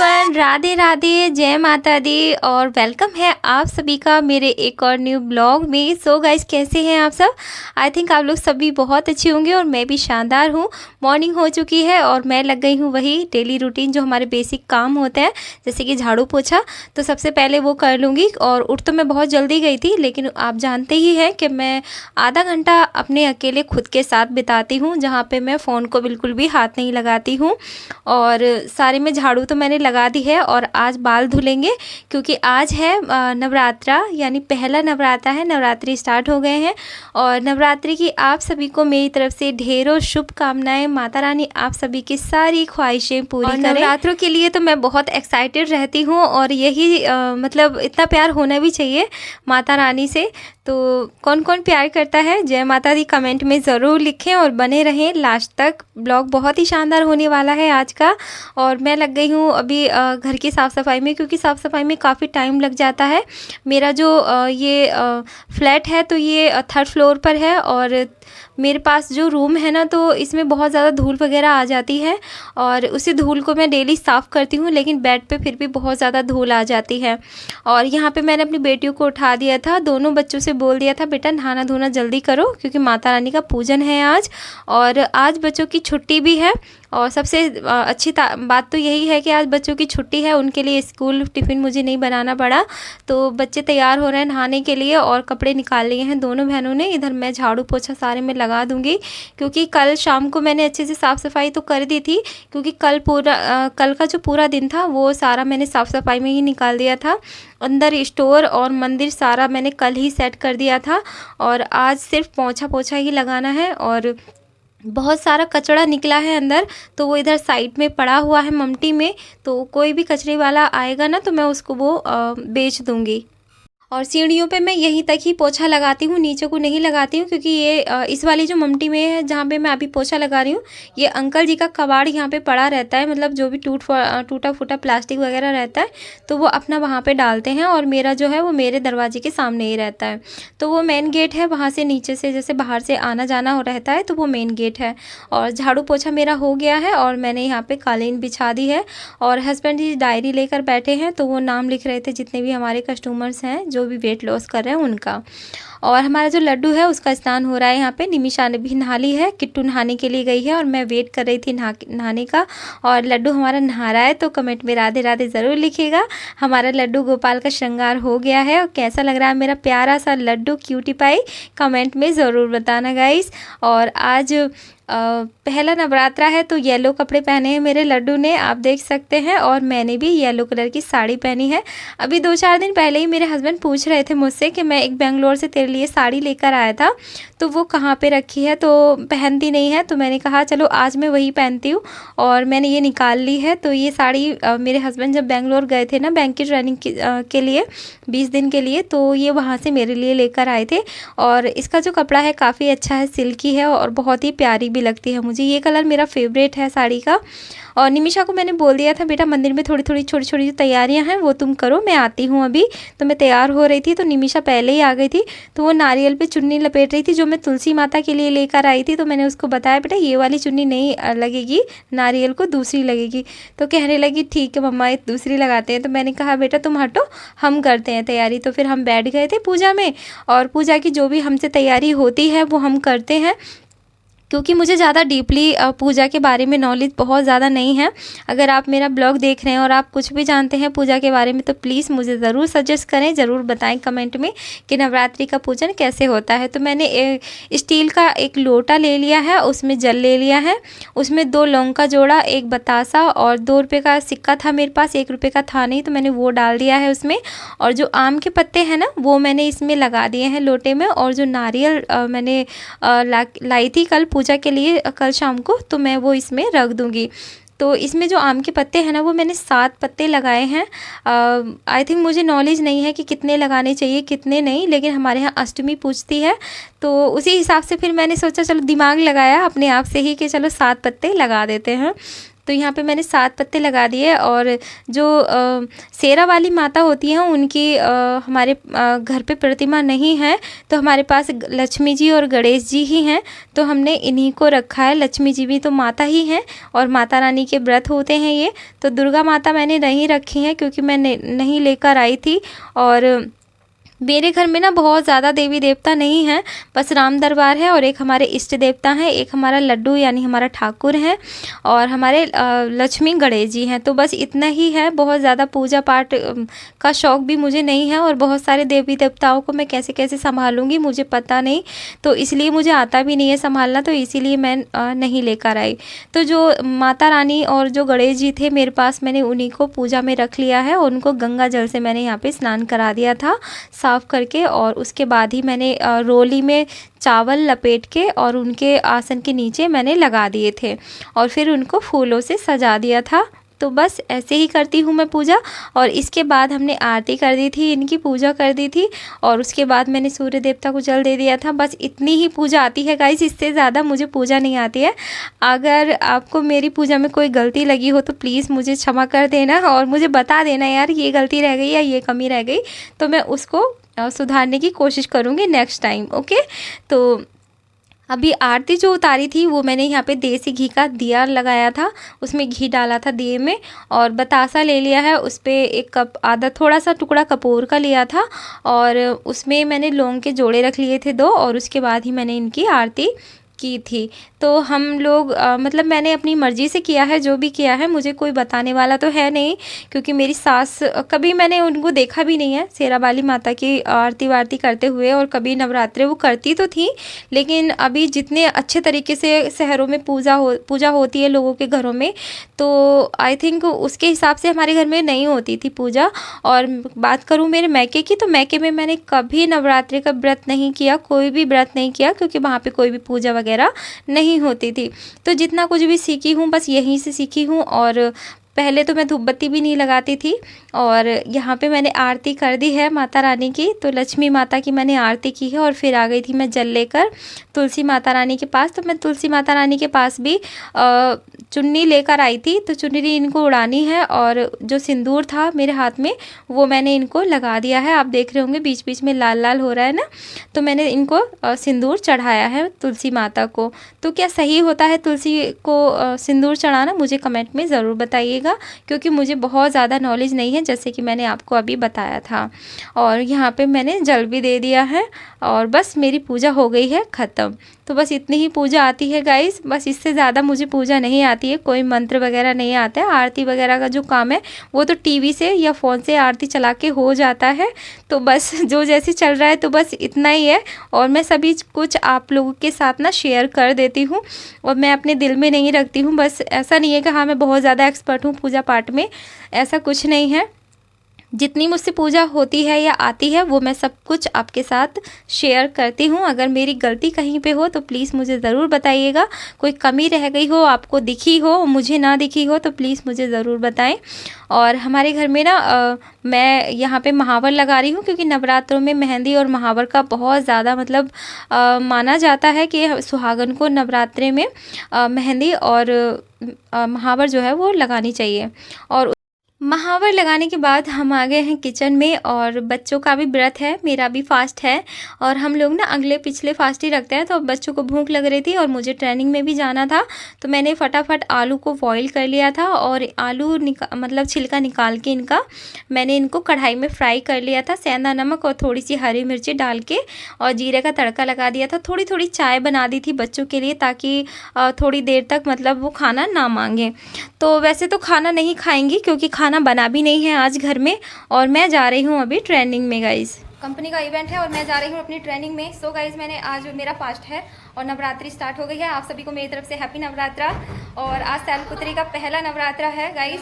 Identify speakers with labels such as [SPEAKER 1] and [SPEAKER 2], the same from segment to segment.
[SPEAKER 1] Everyone, Radhe Radhe, जय माता दी और वेलकम है आप सभी का मेरे एक और न्यू ब्लॉग में। सो गाइस, कैसे हैं आप सब? आई थिंक आप लोग सभी बहुत अच्छे होंगे और मैं भी शानदार हूँ। मॉर्निंग हो चुकी है और मैं लग गई हूँ वही डेली रूटीन जो हमारे बेसिक काम होते हैं, जैसे कि झाड़ू पोछा। तो सबसे पहले वो कर लूँगी। और उठ तो मैं बहुत जल्दी गई थी, लेकिन आप जानते ही हैं कि मैं आधा घंटा अपने अकेले खुद के साथ बिताती हूँ, जहाँ पे मैं फ़ोन को बिल्कुल भी हाथ नहीं लगाती हूँ। और सारे में झाड़ू तो मैंने लगा दी है और आज बाल धुलेंगे, क्योंकि आज है नवरात्रा, यानी पहला नवरात्रा है। नवरात्रि स्टार्ट हो गए हैं और नवरात्रि की आप सभी को मेरी तरफ से ढेरों शुभकामनाएं। माता रानी आप सभी की सारी ख्वाहिशें पूरी करें। नवरात्रों के लिए तो मैं बहुत एक्साइटेड रहती हूँ और यही मतलब इतना प्यार होना भी चाहिए माता रानी से। तो कौन कौन प्यार करता है, जय माता दी कमेंट में ज़रूर लिखें और बने रहें लास्ट तक। ब्लॉग बहुत ही शानदार होने वाला है आज का। और मैं लग गई हूँ अभी घर की साफ़ सफाई में, क्योंकि साफ़ सफाई में काफ़ी टाइम लग जाता है। मेरा जो ये फ्लैट है तो ये थर्ड फ्लोर पर है और मेरे पास जो रूम है ना, तो इसमें बहुत ज़्यादा धूल वगैरह आ जाती है और उसी धूल को मैं डेली साफ़ करती हूँ, लेकिन बेड पे फिर भी बहुत ज़्यादा धूल आ जाती है। और यहाँ पे मैंने अपनी बेटियों को उठा दिया था, दोनों बच्चों से बोल दिया था बेटा नहाना धोना जल्दी करो, क्योंकि माता रानी का पूजन है आज। और आज बच्चों की छुट्टी भी है और सबसे अच्छी बात तो यही है कि आज बच्चों की छुट्टी है, उनके लिए स्कूल टिफ़िन मुझे नहीं बनाना पड़ा। तो बच्चे तैयार हो रहे हैं नहाने के लिए और कपड़े निकाल लिए हैं दोनों बहनों ने। इधर मैं झाड़ू पोछा सारे में लगा दूंगी, क्योंकि कल शाम को मैंने अच्छे से साफ़ सफाई तो कर दी थी, क्योंकि कल का जो पूरा दिन था वो सारा मैंने साफ़ सफाई में ही निकाल दिया था। अंदर स्टोर और मंदिर सारा मैंने कल ही सेट कर दिया था और आज सिर्फ पोछा पोछा ही लगाना है। और बहुत सारा कचरा निकला है अंदर, तो वो इधर साइड में पड़ा हुआ है ममटी में। तो कोई भी कचरे वाला आएगा ना, तो मैं उसको वो बेच दूंगी। और सीढ़ियों पे मैं यहीं तक ही पोछा लगाती हूँ, नीचे को नहीं लगाती हूँ, क्योंकि ये इस वाली जो ममटी में है जहाँ पे मैं अभी पोछा लगा रही हूँ, ये अंकल जी का कबाड़ यहाँ पे पड़ा रहता है। मतलब जो भी टूटा फूटा प्लास्टिक वगैरह रहता है तो वो अपना वहाँ पे डालते हैं, और मेरा जो है वो मेरे दरवाजे के सामने ही रहता है। तो वो मेन गेट है, वहाँ से नीचे से जैसे बाहर से आना जाना हो रहता है, तो वो मेन गेट है। और झाड़ू पोछा मेरा हो गया है और मैंने यहाँ पे कालीन बिछा दी है। और हस्बैंड जी डायरी लेकर बैठे हैं, तो वो नाम लिख रहे थे जितने भी हमारे कस्टमर्स हैं जो भी वेट लॉस कर रहे हैं उनका। और हमारा जो लड्डू है उसका स्नान हो रहा है यहाँ पे। निमिषा ने भी नहा ली है, किट्टू नहाने के लिए गई है और मैं वेट कर रही थी नहाने का। और लड्डू हमारा नहा रहा है, तो कमेंट में राधे राधे ज़रूर लिखिएगा। हमारा लड्डू गोपाल का श्रृंगार हो गया है और कैसा लग रहा है मेरा प्यारा सा लड्डू क्यूटी पाई, कमेंट में ज़रूर बताना गाइस। और आज पहला नवरात्रा है, तो येलो कपड़े पहने हैं मेरे लड्डू ने, आप देख सकते हैं। और मैंने भी येलो कलर की साड़ी पहनी है। अभी 2-4 दिन पहले ही मेरे हस्बैंड पूछ रहे थे मुझसे कि मैं एक बेंगलोर से तेरे लिए साड़ी लेकर आया था, तो वो कहाँ पे रखी है, तो पहनती नहीं है। तो मैंने कहा चलो आज मैं वही पहनती हूँ, और मैंने ये निकाल ली है। तो ये साड़ी मेरे हस्बैंड जब बेंगलोर गए थे ना बैंक की ट्रेनिंग के लिए 20 दिन के लिए, तो ये वहाँ से मेरे लिए लेकर आए थे। और इसका जो कपड़ा है काफ़ी अच्छा है, सिल्की है और बहुत ही प्यारी भी लगती है मुझे। ये कलर मेरा फेवरेट है साड़ी का। और निमिषा को मैंने बोल दिया था बेटा मंदिर में थोड़ी थोड़ी छोटी छोटी जो तैयारियां हैं वो तुम करो, मैं आती हूँ अभी। तो मैं तैयार हो रही थी, तो निमिषा पहले ही आ गई थी। तो वो नारियल पे चुन्नी लपेट रही थी जो मैं तुलसी माता के लिए लेकर आई थी। तो मैंने उसको बताया बेटा ये वाली चुन्नी नहीं लगेगी नारियल को, दूसरी लगेगी। तो कहने लगी ठीक है मम्मा, ये दूसरी लगाते हैं। तो मैंने कहा बेटा तुम हटो, हम करते हैं तैयारी। तो फिर हम बैठ गए थे पूजा में, और पूजा की जो भी हमसे तैयारी होती है वो हम करते हैं, क्योंकि मुझे ज़्यादा डीपली पूजा के बारे में नॉलेज बहुत ज़्यादा नहीं है। अगर आप मेरा ब्लॉग देख रहे हैं और आप कुछ भी जानते हैं पूजा के बारे में, तो प्लीज़ मुझे ज़रूर सजेस्ट करें, ज़रूर बताएं कमेंट में कि नवरात्रि का पूजन कैसे होता है। तो मैंने स्टील का एक लोटा ले लिया है, उसमें जल ले लिया है, उसमें 2 लौंग का जोड़ा, 1 बतासा और 2 रुपये का सिक्का था मेरे पास, 1 रुपये का था नहीं, तो मैंने वो डाल दिया है उसमें। और जो आम के पत्ते हैं ना वो मैंने इसमें लगा दिए हैं लोटे में। और जो नारियल मैंने लाई थी कल पूजा के लिए, कल शाम को, तो मैं वो इसमें रख दूंगी। तो इसमें जो आम के पत्ते हैं ना वो मैंने 7 पत्ते लगाए हैं। आई थिंक मुझे नॉलेज नहीं है कि कितने लगाने चाहिए कितने नहीं, लेकिन हमारे यहाँ अष्टमी पूजती है, तो उसी हिसाब से फिर मैंने सोचा चलो दिमाग लगाया अपने आप से ही कि चलो 7 पत्ते लगा देते हैं। तो तो यहाँ पे मैंने 7 पत्ते लगा दिए। और जो शेरा वाली माता होती हैं उनकी हमारे घर पे प्रतिमा नहीं है, तो हमारे पास लक्ष्मी जी और गणेश जी ही हैं, तो हमने इन्हीं को रखा है। लक्ष्मी जी भी तो माता ही हैं और माता रानी के व्रत होते हैं ये। तो दुर्गा माता मैंने नहीं रखी हैं क्योंकि मैं नहीं लेकर आई थी। और मेरे घर में ना बहुत ज़्यादा देवी देवता नहीं हैं, बस राम दरबार है और एक हमारे इष्ट देवता हैं, एक हमारा लड्डू यानी हमारा ठाकुर है और हमारे लक्ष्मी गणेश जी हैं। तो बस इतना ही है, बहुत ज़्यादा पूजा पाठ का शौक़ भी मुझे नहीं है और बहुत सारे देवी देवताओं को मैं कैसे कैसे संभालूंगी मुझे पता नहीं, तो इसलिए मुझे आता भी नहीं है संभालना, तो इसीलिए मैं नहीं लेकर आई। तो जो माता रानी और जो गणेश जी थे मेरे पास, मैंने उन्हीं को पूजा में रख लिया है और उनको गंगा जल से मैंने यहाँ पे स्नान करा दिया था साफ़ करके। और उसके बाद ही मैंने रोली में चावल लपेट के और उनके आसन के नीचे मैंने लगा दिए थे और फिर उनको फूलों से सजा दिया था। तो बस ऐसे ही करती हूँ मैं पूजा। और इसके बाद हमने आरती कर दी थी, इनकी पूजा कर दी थी और उसके बाद मैंने सूर्य देवता को जल दे दिया था। बस इतनी ही पूजा आती है गाइस, इससे ज़्यादा मुझे पूजा नहीं आती है। अगर आपको मेरी पूजा में कोई गलती लगी हो तो प्लीज़ मुझे क्षमा कर देना और मुझे बता देना यार ये गलती रह गई या ये कमी रह गई, तो मैं उसको सुधारने की कोशिश करूँगी नेक्स्ट टाइम। ओके, तो अभी आरती जो उतारी थी वो मैंने यहाँ पे देसी घी का दिया लगाया था, उसमें घी डाला था दिए में और बतासा ले लिया है, उस पर 1 कप आधा थोड़ा सा टुकड़ा कपूर का लिया था और उसमें मैंने लौंग के जोड़े रख लिए थे 2 और उसके बाद ही मैंने इनकी आरती की थी। तो हम लोग मतलब मैंने अपनी मर्ज़ी से किया है, जो भी किया है, मुझे कोई बताने वाला तो है नहीं क्योंकि मेरी सास कभी मैंने उनको देखा भी नहीं है शेरा वाली माता की आरती वारती करते हुए, और कभी नवरात्रे वो करती तो थी लेकिन अभी जितने अच्छे तरीके से शहरों में पूजा होती है लोगों के घरों में, तो आई थिंक उसके हिसाब से हमारे घर में नहीं होती थी पूजा। और बात करूँ मेरे मैके की, तो मैके में मैंने कभी नवरात्रि का व्रत नहीं किया, कोई भी व्रत नहीं किया क्योंकि वहाँ पे कोई भी पूजा वगैरह नहीं होती थी। तो जितना कुछ भी सीखी हूँ बस यहीं से सीखी हूँ। और पहले तो मैं धूप बत्ती भी नहीं लगाती थी और यहाँ पे मैंने आरती कर दी है माता रानी की, तो लक्ष्मी माता की मैंने आरती की है और फिर आ गई थी मैं जल लेकर तुलसी माता रानी के पास। तो मैं तुलसी माता रानी के पास भी चुन्नी लेकर आई थी, तो चुन्नी इनको उड़ानी है और जो सिंदूर था मेरे हाथ में वो मैंने इनको लगा दिया है। आप देख रहे होंगे बीच बीच में लाल लाल हो रहा है ना, तो मैंने इनको सिंदूर चढ़ाया है तुलसी माता को। तो क्या सही होता है तुलसी को सिंदूर चढ़ाना, मुझे कमेंट में ज़रूर बताइएगा क्योंकि मुझे बहुत ज़्यादा नॉलेज नहीं है जैसे कि मैंने आपको अभी बताया था। और यहाँ पे मैंने जल भी दे दिया है और बस मेरी पूजा हो गई है ख़त्म। तो बस इतनी ही पूजा आती है गाइस, बस इससे ज़्यादा मुझे पूजा नहीं आती है, कोई मंत्र वगैरह नहीं आता है। आरती वगैरह का जो काम है वो तो टीवी से या फ़ोन से आरती चला के हो जाता है, तो बस जो जैसे चल रहा है तो बस इतना ही है। और मैं सभी कुछ आप लोगों के साथ ना शेयर कर देती हूँ और मैं अपने दिल में नहीं रखती हूँ। बस ऐसा नहीं है कि हाँ मैं बहुत ज़्यादा एक्सपर्ट हूँ पूजा पाठ में, ऐसा कुछ नहीं है। जितनी मुझसे पूजा होती है या आती है वो मैं सब कुछ आपके साथ शेयर करती हूँ। अगर मेरी गलती कहीं पे हो तो प्लीज़ मुझे ज़रूर बताइएगा, कोई कमी रह गई हो, आपको दिखी हो, मुझे ना दिखी हो तो प्लीज़ मुझे ज़रूर बताएं। और हमारे घर में ना मैं यहाँ पे महावर लगा रही हूँ क्योंकि नवरात्रों में मेहंदी और महावर का बहुत ज़्यादा मतलब माना जाता है कि सुहागन को नवरात्रे में मेहंदी और महावर जो है वो लगानी चाहिए। और महावर लगाने के बाद हम आ गए हैं किचन में और बच्चों का भी व्रत है, मेरा भी फास्ट है और हम लोग ना अगले पिछले फास्ट ही रखते हैं। तो अब बच्चों को भूख लग रही थी और मुझे ट्रेनिंग में भी जाना था, तो मैंने फटाफट आलू को बॉईल कर लिया था और आलू मतलब छिलका निकाल के मैंने इनको कढ़ाई में फ्राई कर लिया था, सेंधा नमक और थोड़ी सी हरी मिर्ची डाल के और जीरे का तड़का लगा दिया था। थोड़ी थोड़ी चाय बना दी थी बच्चों के लिए ताकि थोड़ी देर तक मतलब वो खाना ना मांगे। तो वैसे तो खाना नहीं खाएंगी क्योंकि खाना बना भी नहीं है आज घर में और मैं जा रही हूँ अभी ट्रेनिंग में गाइस। कंपनी का इवेंट है और मैं जा रही हूँ अपनी ट्रेनिंग में। सो गाइस मैंने आज मेरा फास्ट है और नवरात्रि स्टार्ट हो गई है। आप सभी को मेरी तरफ से हैप्पी नवरात्रा। और आज शैलपुत्री का पहला नवरात्रा है गाइस।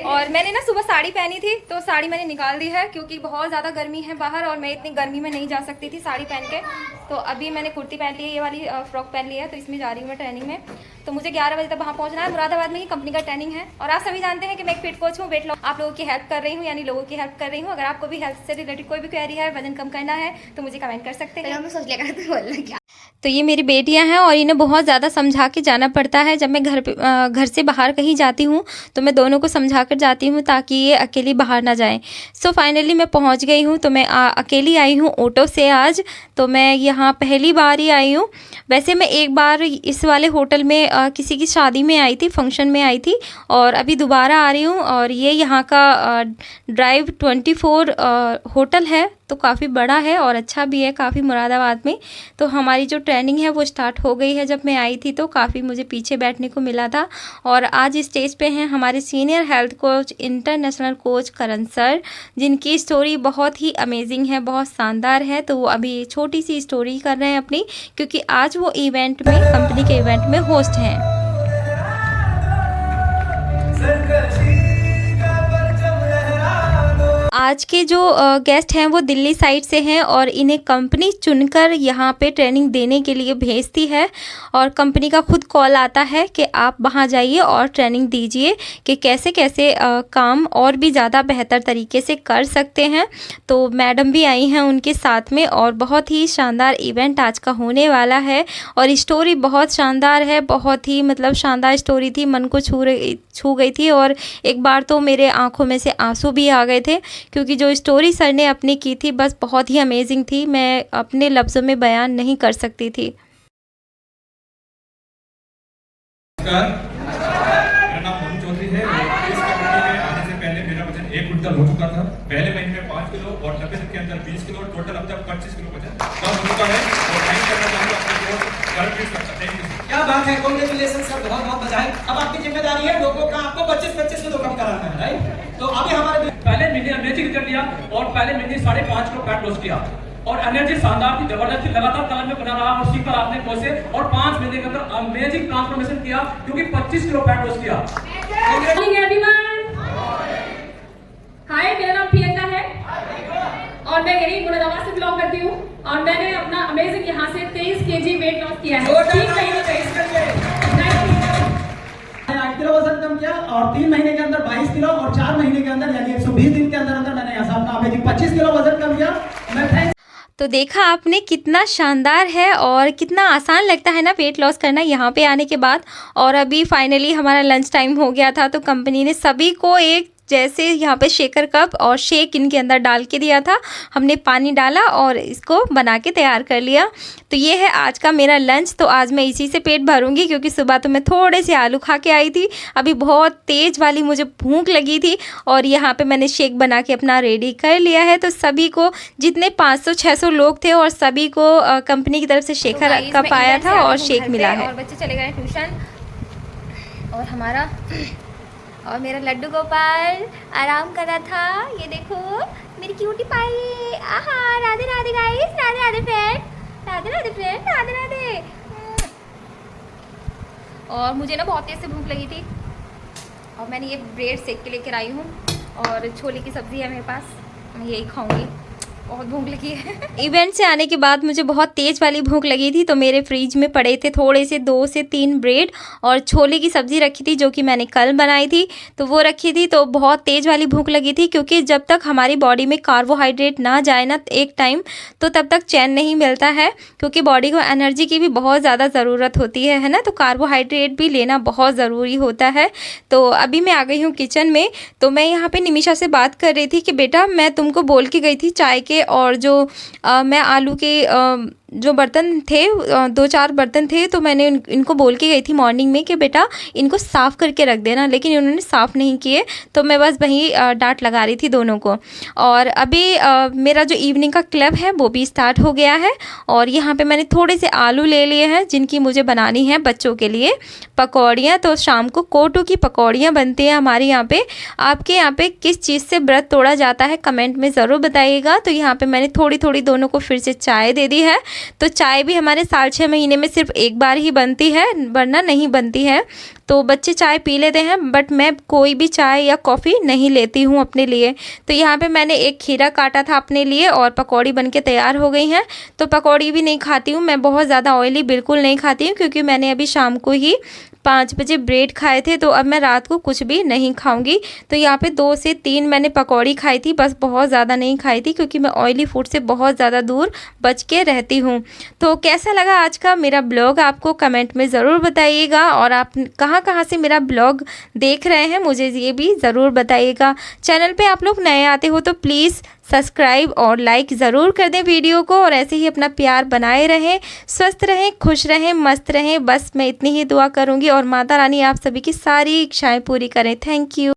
[SPEAKER 1] और मैंने ना सुबह साड़ी पहनी थी तो साड़ी मैंने निकाल दी है क्योंकि बहुत ज़्यादा गर्मी है बाहर और मैं इतनी गर्मी में नहीं जा सकती थी साड़ी पहन के। तो अभी मैंने कुर्ती पहन ली है, ये वाली फ्रॉक पहन ली है, तो इसमें जा रही हूँ मैं ट्रेनिंग में। तो मुझे 11 बजे तक वहाँ पहुँचना है। मुरादाबाद में ही कंपनी का ट्रेनिंग है और आप सभी जानते हैं कि मैं एक फिट कोच हूँ, वेट लॉस आप लोगों की हेल्प कर रही हूँ, यानी लोगों की हेल्प कर रही हूँ। अगर आपको भी हेल्थ से रिलेटेड कोई भी क्वेरी है, वजन कम करना है तो मुझे कमेंट कर सकते हैं।
[SPEAKER 2] सोच लेगा तो
[SPEAKER 1] तो ये मेरी बेटियां हैं और इन्हें बहुत ज़्यादा समझा के जाना पड़ता है। जब मैं घर से बाहर कहीं जाती हूँ तो मैं दोनों को समझा कर जाती हूँ ताकि ये अकेली बाहर ना जाएं। सो फाइनली मैं पहुँच गई हूँ। तो मैं अकेली आई हूँ ऑटो से आज। तो मैं यहाँ पहली बार ही आई हूँ। वैसे मैं एक बार इस वाले होटल में किसी की शादी में आई थी, फंक्शन में आई थी, और अभी दोबारा आ रही हूँ। और ये यहाँ का ड्राइव 24 होटल है, तो काफ़ी बड़ा है और अच्छा भी है काफ़ी मुरादाबाद में। तो हमारी जो ट्रेनिंग है वो स्टार्ट हो गई है। जब मैं आई थी तो काफ़ी मुझे पीछे बैठने को मिला था। और आज स्टेज पे हैं हमारे senior health coach, international coach Karan sir, जिनकी स्टोरी बहुत ही अमेजिंग है, बहुत शानदार है। तो वो अभी छोटी सी स्टोरी कर रहे हैं अपनी, क्योंकि आज वो इवेंट में, कंपनी के इवेंट में होस्ट हैं। आज के जो गेस्ट हैं वो दिल्ली साइड से हैं और इन्हें कंपनी चुनकर यहाँ पे ट्रेनिंग देने के लिए भेजती है। और कंपनी का खुद कॉल आता है कि आप वहाँ जाइए और ट्रेनिंग दीजिए कि कैसे कैसे काम और भी ज़्यादा बेहतर तरीके से कर सकते हैं। तो मैडम भी आई हैं उनके साथ में और बहुत ही शानदार इवेंट आज का होने वाला है। और स्टोरी बहुत शानदार है, बहुत ही मतलब शानदार स्टोरी थी, मन को छू गई थी। और एक बार तो मेरे आंखों में से आंसू भी आ गए थे, क्योंकि जो स्टोरी सर ने अपनी की थी बस बहुत ही अमेजिंग थी, मैं अपने लफ्ज़ों में बयान नहीं कर सकती थी।
[SPEAKER 2] मेरा नाम मोहन चौधरी है। इस कंपनी में आने से पहले मेरा वजन 1 क्विंटल हो चुका था। पहले महीने में 5 किलो और 90 दिन के अंदर 20 किलो, टोटल अब तक 25 किलो वजन कम हो चुका है। और टाइम करना चाहूँगा अपने को कर भी सकता। Thank you.
[SPEAKER 3] क्या बात है, कांग्रेचुलेशन सर, बहुत बहुत बधाई। अब आपकी जिम्मेदारी है लोगों का आपको 25-25 किलो कम कराना है, राइट? तो अभी हमारे
[SPEAKER 4] पहले महीने अमेजिंग रिजल्ट लिया और पहले महीने 5.5 किलो फैट लॉस किया और एनर्जी शानदार थी, जबरदस्त थी, लगातार कलर में बना रहा और सीखकर आपने कोर्स और 5 महीने के अंदर अमेजिंग ट्रांसफॉर्मेशन किया, क्योंकि 25 किलो फैट लॉस किया।
[SPEAKER 5] हाय, मेरा नाम प्रियंका है और मैं यही मुरादाबाद से बिलोंग करती हूँ और मैंने अपना अमेजिंग यहाँ से 23 kg वेट लॉस किया है।
[SPEAKER 3] 8 किलो वजन कम किया और 3 महीने के अंदर 22 किलो और 4 महीने के अंदर यानी 120 दिन के अंदर अंदर मैंने ऐसा अपना अमेजिंग 25 किलो वजन कम किया। मैं
[SPEAKER 1] तो देखा आपने कितना शानदार है और कितना आसान लगता है ना वेट लॉस करना यहाँ पे आने के बाद। और अभी फाइनली हमारा लंच टाइम हो गया था, तो कंपनी ने सभी को एक जैसे यहाँ पे शेकर कप और शेक इनके अंदर डाल के दिया था। हमने पानी डाला और इसको बना के तैयार कर लिया। तो ये है आज का मेरा लंच। तो आज मैं इसी से पेट भरूंगी, क्योंकि सुबह तो मैं थोड़े से आलू खा के आई थी, अभी बहुत तेज़ वाली मुझे भूख लगी थी और यहाँ पे मैंने शेक बना के अपना रेडी कर लिया है। तो सभी को, जितने 500-600 लोग थे, और सभी को कंपनी की तरफ से शेकर कप आया था और शेक मिला है।
[SPEAKER 6] और बच्चे चले गए ट्यूशन और हमारा और मेरा लड्डू गोपाल आराम कर रहा था। ये देखो मेरी क्यूटी पाई। आहा, Radhe Radhe guys, Radhe Radhe friend, Radhe Radhe friend, Radhe Radhe. और मुझे ना बहुत तेज़ से भूख लगी थी और मैंने ये ब्रेड सेक के लेकर आई हूँ और छोले की सब्ज़ी है मेरे पास, मैं यही खाऊंगी, बहुत भूख लगी है।
[SPEAKER 1] इवेंट से आने के बाद मुझे बहुत तेज़ वाली भूख लगी थी, तो मेरे फ्रिज में पड़े थे थोड़े से 2 से 3 ब्रेड और छोले की सब्ज़ी रखी थी जो कि मैंने कल बनाई थी, तो वो रखी थी। तो बहुत तेज़ वाली भूख लगी थी, क्योंकि जब तक हमारी बॉडी में कार्बोहाइड्रेट ना जाए ना एक टाइम, तो तब तक चैन नहीं मिलता है, क्योंकि बॉडी को एनर्जी की भी बहुत ज़्यादा ज़रूरत होती है ना। तो कार्बोहाइड्रेट भी लेना बहुत ज़रूरी होता है। तो अभी मैं आ गई हूँ किचन में। तो मैं यहाँ पर निमिषा से बात कर रही थी कि बेटा, मैं तुमको बोल के गई थी चाय के, और जो मैं आलू के जो बर्तन थे, 2-4 बर्तन थे, तो मैंने इनको बोल के गई थी मॉर्निंग में कि बेटा इनको साफ़ करके रख देना, लेकिन उन्होंने साफ़ नहीं किए। तो मैं बस वहीं डांट लगा रही थी दोनों को। और अभी मेरा जो इवनिंग का क्लब है वो भी स्टार्ट हो गया है। और यहाँ पे मैंने थोड़े से आलू ले लिए हैं, जिनकी मुझे बनानी है बच्चों के लिए पकौड़ियाँ। तो शाम को कोटू की पकौड़ियाँ बनती हैं हमारे यहाँ पे। आपके यहाँ पे किस चीज़ से व्रत तोड़ा जाता है कमेंट में ज़रूर बताइएगा। तो यहाँ पे मैंने थोड़ी थोड़ी दोनों को फिर से चाय दे दी है। तो चाय भी हमारे 6.5 महीने में सिर्फ एक बार ही बनती है, वरना नहीं बनती है। तो बच्चे चाय पी लेते हैं, बट मैं कोई भी चाय या कॉफ़ी नहीं लेती हूँ अपने लिए। तो यहाँ पे मैंने एक खीरा काटा था अपने लिए और पकौड़ी बनके तैयार हो गई हैं। तो पकौड़ी भी नहीं खाती हूँ मैं, बहुत ज़्यादा ऑयली बिल्कुल नहीं खाती हूँ, क्योंकि मैंने अभी शाम को ही 5 बजे ब्रेड खाए थे, तो अब मैं रात को कुछ भी नहीं खाऊंगी। तो यहाँ पे 2 से 3 मैंने पकौड़ी खाई थी, बस बहुत ज़्यादा नहीं खाई थी क्योंकि मैं ऑयली फूड से बहुत ज़्यादा दूर बच के रहती हूँ। तो कैसा लगा आज का मेरा ब्लॉग आपको कमेंट में ज़रूर बताइएगा, और आप कहाँ से मेरा ब्लॉग देख रहे हैं मुझे ये भी ज़रूर बताइएगा। चैनल पे आप लोग नए आते हो तो प्लीज़ सब्सक्राइब और लाइक ज़रूर कर दें वीडियो को, और ऐसे ही अपना प्यार बनाए रहें, स्वस्थ रहें, खुश रहें, मस्त रहें। बस मैं इतनी ही दुआ करूँगी और माता रानी आप सभी की सारी इच्छाएं पूरी करें। Thank you.